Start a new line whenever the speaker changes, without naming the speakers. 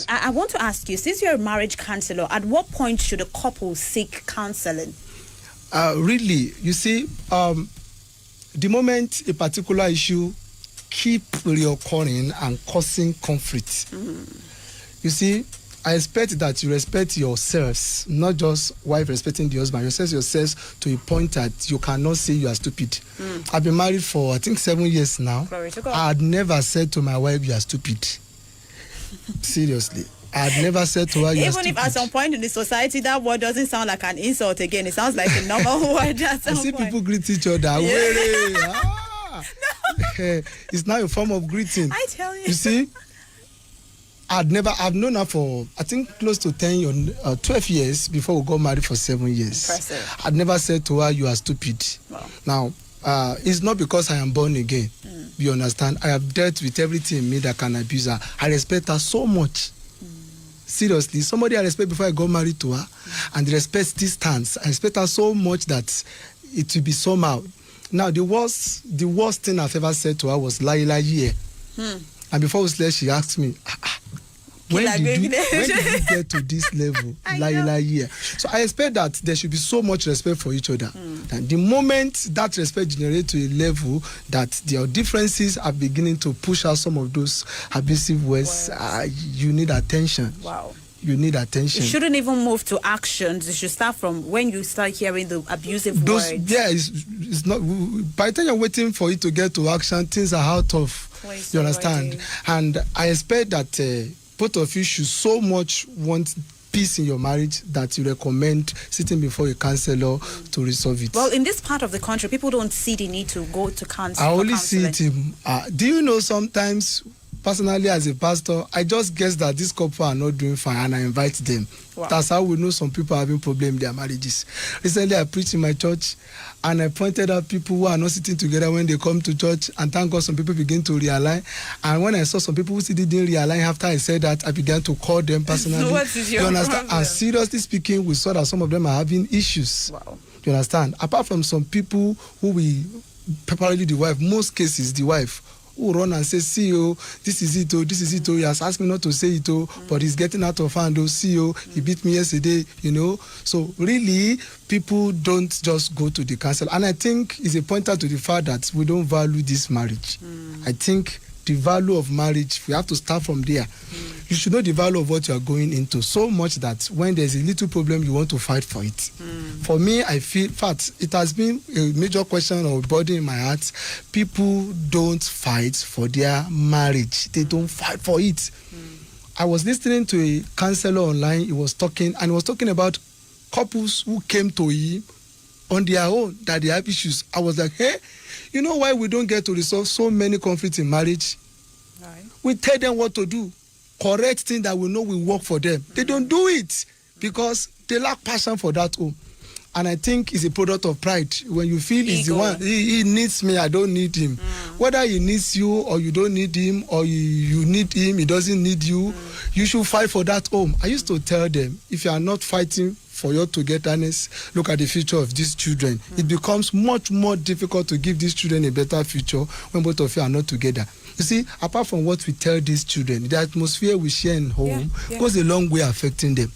I want to ask you, since you're a marriage counselor, at what point should a couple seek counseling?
Really, you see, the moment a particular issue keep reoccurring and causing conflict, you see, I expect that you respect yourselves, not just wife respecting the husband. You respect yourselves to a point that you cannot say you are stupid. I've been married for, I think, 7 years now.
Glory to God.
I had never said to my wife, you are stupid. Seriously. I had never said to her, you are stupid.
Even if at some point in the society that word doesn't sound like an insult again, it sounds like a normal word at some
You see
point.
people greet each other.
Yeah.
It's now a form of greeting.
I tell you.
You see, I've known her for, I think, close to 12 years before we got married for 7 years.
Impressive.
I'd never said to her, you are stupid.
Wow.
Now, it's not because I am born again. You understand? I have dealt with everything in me that can abuse her. I respect her so much. Seriously, somebody I respect before I got married to her, and the respect still stands. I respect her so much that it will be somehow. Now, the worst thing I've ever said to her was Laila Ye. And before we slept, she asked me, when did you get to this level? Laila Ye. So I expect that there should be so much respect for each other. And the moment that respect generates to a level that their differences are beginning to push out some of those abusive words, you need attention.
Wow.
You need attention.
It shouldn't even move to actions. It should start from when you start hearing the abusive words.
Yeah, it's not. By the time you're waiting for it to get to action, things are out of. You understand?
Already.
And I expect that both of you should so much want peace in your marriage that you recommend sitting before a counselor to resolve it.
Well, in this part of the country, people don't see the need to go to counseling.
I only see it in. Do you know sometimes? Personally, as a pastor, I just guess that these couple are not doing fine and I invite them. Wow. That's how we know some people are having problems in their marriages. Recently, I preached in my church and I pointed out people who are not sitting together when they come to church, and thank God some people begin to realign. And when I saw some people who still didn't realign after I said that, I began to call them personally.
What is your
you understand?
problem?
And seriously speaking, we saw that some of them are having issues.
Wow.
You understand? Apart from some people who we, primarily the wife, most cases the wife, who run and say, CEO, this is it, oh, this is it, oh. He has asked me not to say it, oh, but he's getting out of hand, oh, CEO, he beat me yesterday, you know. So really, people don't just go to the council. And I think it's a pointer to the fact that we don't value this marriage. I think the value of marriage, we have to start from there. You should know the value of what you are going into so much that when there's a little problem, you want to fight for it. For me, I feel, in fact, it has been a major question or burden in my heart. People don't fight for their marriage. They don't fight for it. I was listening to a counselor online. He was talking about couples who came to him on their own, that they have issues. I was like, hey, you know why we don't get to resolve so many conflicts in marriage?
Right.
We tell them what to do. Correct thing that we know will work for them. They don't do it because they lack passion for that home. And I think it's a product of pride. When you feel he's the one, he needs me, I don't need him. Whether he needs you or you don't need him, or you need him, he doesn't need you, you should fight for that home. I used to tell them, if you are not fighting for your togetherness, look at the future of these children. It becomes much more difficult to give these children a better future when both of you are not together. You see, apart from what we tell these children, the atmosphere we share in home goes a long way affecting them.